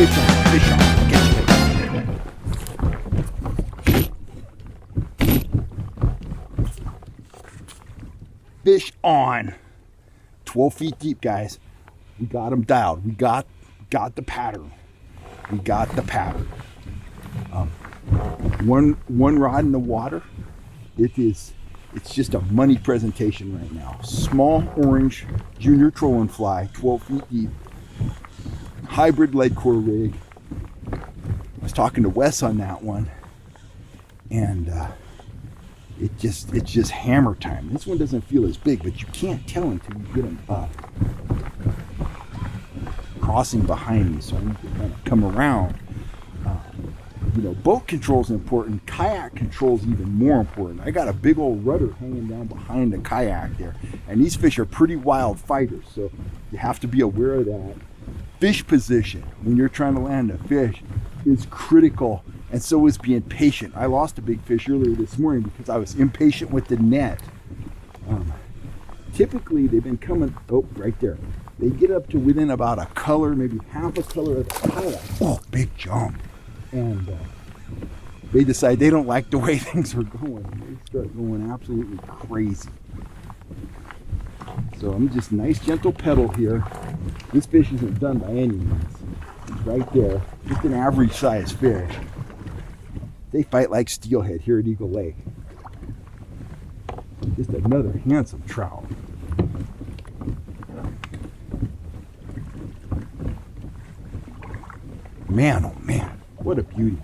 Fish on, fish on. Get you. Fish on. 12 feet deep, guys. We got them dialed. We got the pattern. We got the pattern. One rod in the water. It's just a money presentation right now. Small orange junior trolling fly, 12 feet deep. Hybrid lead core rig. I was talking to Wes on that one, and it's just hammer time. This one doesn't feel as big, but you can't tell until you get him up. Crossing behind me, so I need to kind of come around. Boat control is important. Kayak control is even more important. I got a big old rudder hanging down behind the kayak there, and these fish are pretty wild fighters, so you have to be aware of that. Fish position when you're trying to land a fish is critical, and so is being patient. I lost a big fish earlier this morning because I was impatient with the net. Typically they've been coming, right there. They get up to within about a color, maybe half a color of the kayak. Oh, big jump. And they decide they don't like the way things are going. They start going absolutely crazy. So I'm just nice gentle pedal here. This fish isn't done by any means. It's right there, just an average sized fish. They fight like steelhead here at Eagle Lake. Just another handsome trout. Man, oh man, what a beauty.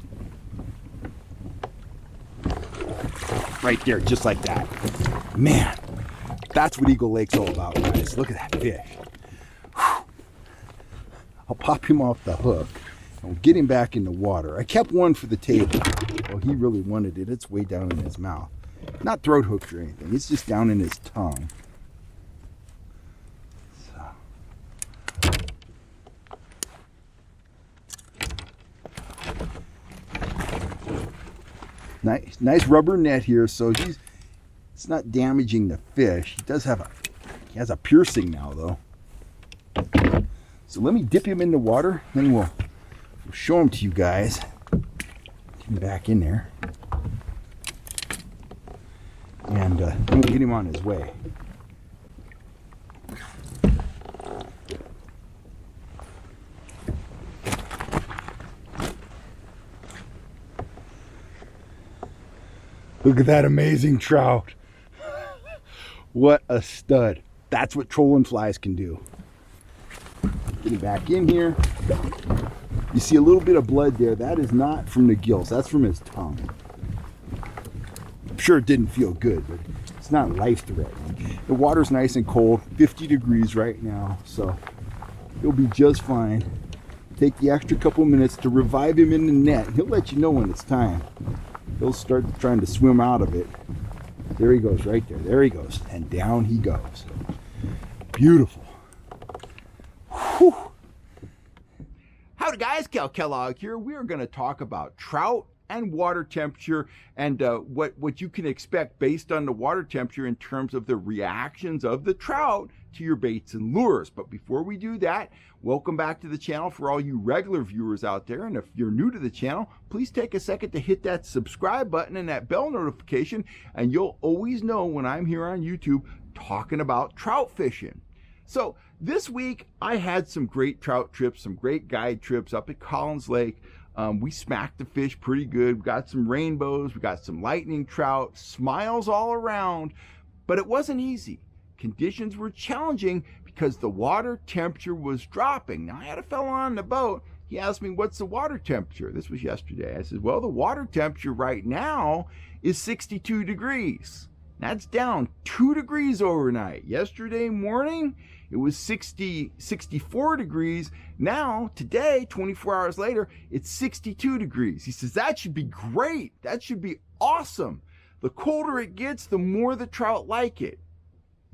Right there, just like that. Man, that's what Eagle Lake's all about, guys. Look at that fish. Whew. I'll pop him off the hook and we'll get him back in the water. I kept one for the table. Well, he really wanted it. It's way down in his mouth. Not throat hooked or anything. It's just down in his tongue. Nice rubber net here, so it's not damaging the fish. He has a piercing now though. So let me dip him in the water, then we'll show him to you guys. Get him back in there, and then we'll get him on his way. Look at that amazing trout. What a stud. That's what trolling flies can do. Get him back in here. You see a little bit of blood there. That is not from the gills. That's from his tongue. I'm sure it didn't feel good, but it's not life-threatening. The water's nice and cold, 50 degrees right now, so he'll be just fine. Take the extra couple minutes to revive him in the net. He'll let you know when it's time. He'll start trying to swim out of it. There he goes, right there. There he goes. And down he goes. Beautiful. Whew. Howdy guys, Cal Kellogg here. We are going to talk about trout and water temperature, and what you can expect based on the water temperature in terms of the reactions of the trout to your baits and lures. But before we do that, welcome back to the channel for all you regular viewers out there. And if you're new to the channel, please take a second to hit that subscribe button and that bell notification, and you'll always know when I'm here on YouTube talking about trout fishing. So this week I had some great trout trips, some great guide trips up at Collins Lake. We smacked the fish pretty good. We got some rainbows, we got some lightning trout, smiles all around, but it wasn't easy. Conditions were challenging because the water temperature was dropping. Now I had a fella on the boat. He asked me, what's the water temperature? This was yesterday. I said, well, the water temperature right now is 62 degrees. That's down 2 degrees overnight. Yesterday morning, it was 64 degrees. Now, today, 24 hours later, it's 62 degrees. He says, that should be great. That should be awesome. The colder it gets, the more the trout like it.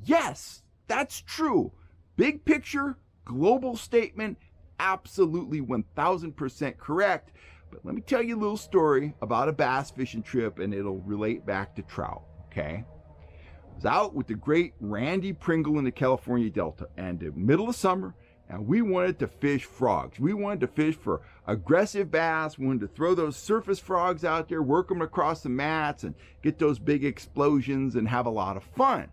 Yes, that's true. Big picture, global statement, absolutely 1000% correct. But let me tell you a little story about a bass fishing trip, and it'll relate back to trout, okay? I was out with the great Randy Pringle in the California Delta, and in the middle of summer, and we wanted to fish frogs. We wanted to fish for aggressive bass. We wanted to throw those surface frogs out there, work them across the mats, and get those big explosions and have a lot of fun.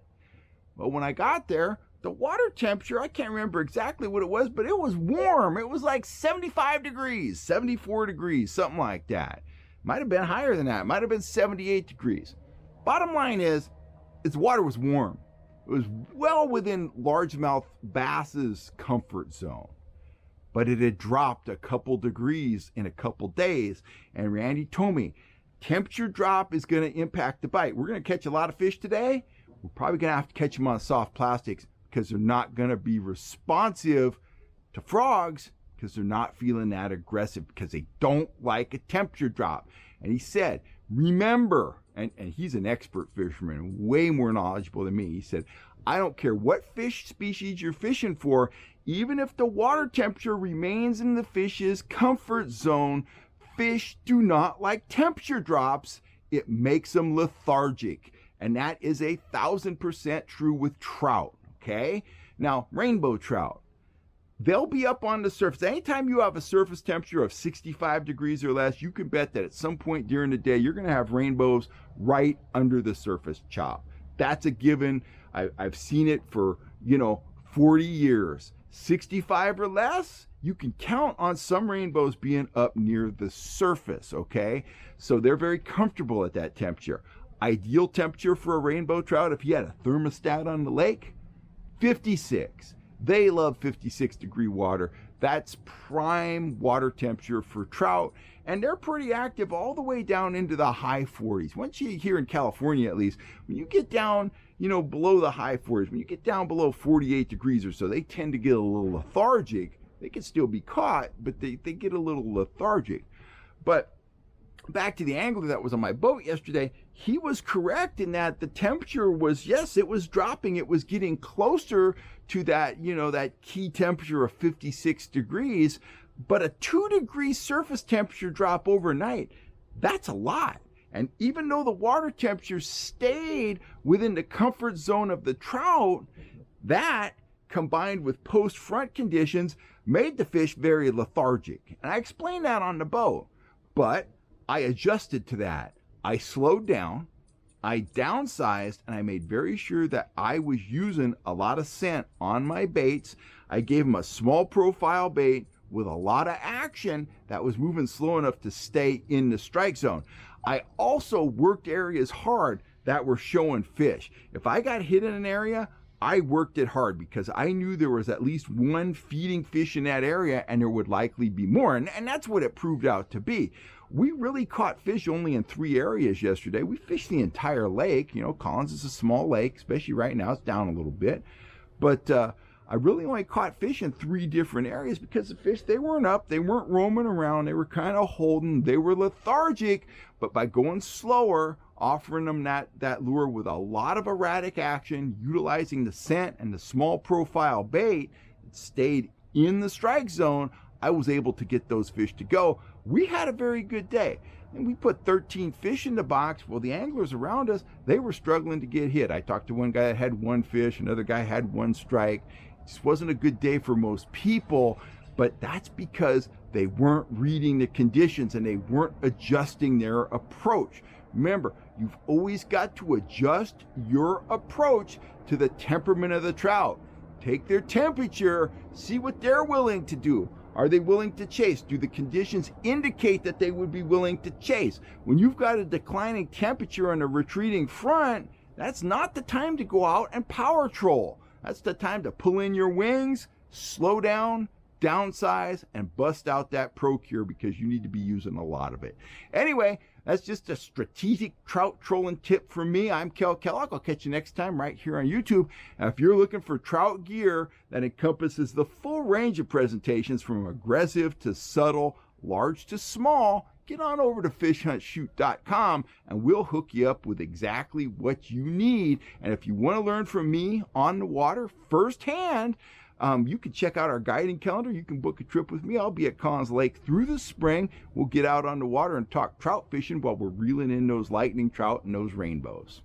But when I got there, the water temperature, I can't remember exactly what it was, but it was warm. It was like 75 degrees, 74 degrees, something like that. Might have been higher than that. It might have been 78 degrees. Bottom line is, its water was warm. It was well within largemouth bass's comfort zone. But it had dropped a couple degrees in a couple days. And Randy told me, temperature drop is going to impact the bite. We're going to catch a lot of fish today. We're probably going to have to catch them on soft plastics because they're not going to be responsive to frogs because they're not feeling that aggressive because they don't like a temperature drop. And he said, remember, and he's an expert fisherman, way more knowledgeable than me. He said, I don't care what fish species you're fishing for, even if the water temperature remains in the fish's comfort zone, fish do not like temperature drops. It makes them lethargic. And that is 1,000% true with trout, okay? Now, rainbow trout, they'll be up on the surface. Anytime you have a surface temperature of 65 degrees or less, you can bet that at some point during the day, you're going to have rainbows right under the surface chop. That's a given. I've seen it for, 40 years. 65 or less, you can count on some rainbows being up near the surface, okay? So they're very comfortable at that temperature. Ideal temperature for a rainbow trout, if you had a thermostat on the lake, 56. They love 56 degree water. That's prime water temperature for trout. And they're pretty active all the way down into the high 40s. Once you, here in California at least, when you get down, below the high 40s, when you get down below 48 degrees or so, they tend to get a little lethargic. They can still be caught, but they get a little lethargic. But back to the angler that was on my boat yesterday, he was correct in that the temperature was, yes, it was dropping. It was getting closer to that, that key temperature of 56 degrees, but a 2-degree surface temperature drop overnight, that's a lot. And even though the water temperature stayed within the comfort zone of the trout, that combined with post-front conditions made the fish very lethargic. And I explained that on the boat, but I adjusted to that. I slowed down, I downsized, and I made very sure that I was using a lot of scent on my baits. I gave them a small profile bait with a lot of action that was moving slow enough to stay in the strike zone. I also worked areas hard that were showing fish. If I got hit in an area, I worked it hard because I knew there was at least one feeding fish in that area and there would likely be more. And that's what it proved out to be. We really caught fish only in 3 areas yesterday. We fished the entire lake. Collins is a small lake, especially right now. It's down a little bit. But I really only caught fish in 3 different areas because the fish, they weren't up. They weren't roaming around. They were kind of holding. They were lethargic. But by going slower, offering them that lure with a lot of erratic action, utilizing the scent and the small profile bait that stayed in the strike zone, I was able to get those fish to go. We had a very good day. And we put 13 fish in the box. Well, the anglers around us, they were struggling to get hit. I talked to one guy that had 1 fish, another guy had 1 strike. It just wasn't a good day for most people, but that's because they weren't reading the conditions and they weren't adjusting their approach. Remember, you've always got to adjust your approach to the temperament of the trout. Take their temperature, see what they're willing to do. Are they willing to chase? Do the conditions indicate that they would be willing to chase? When you've got a declining temperature and a retreating front, that's not the time to go out and power troll. That's the time to pull in your wings, slow down, downsize, and bust out that Procure because you need to be using a lot of it. Anyway, that's just a strategic trout trolling tip from me. I'm Kel Kellogg. I'll catch you next time right here on YouTube. And if you're looking for trout gear that encompasses the full range of presentations from aggressive to subtle, large to small, get on over to fishhuntshoot.com and we'll hook you up with exactly what you need. And if you want to learn from me on the water firsthand, you can check out our guiding calendar. You can book a trip with me. I'll be at Collins Lake through the spring. We'll get out on the water and talk trout fishing while we're reeling in those lightning trout and those rainbows.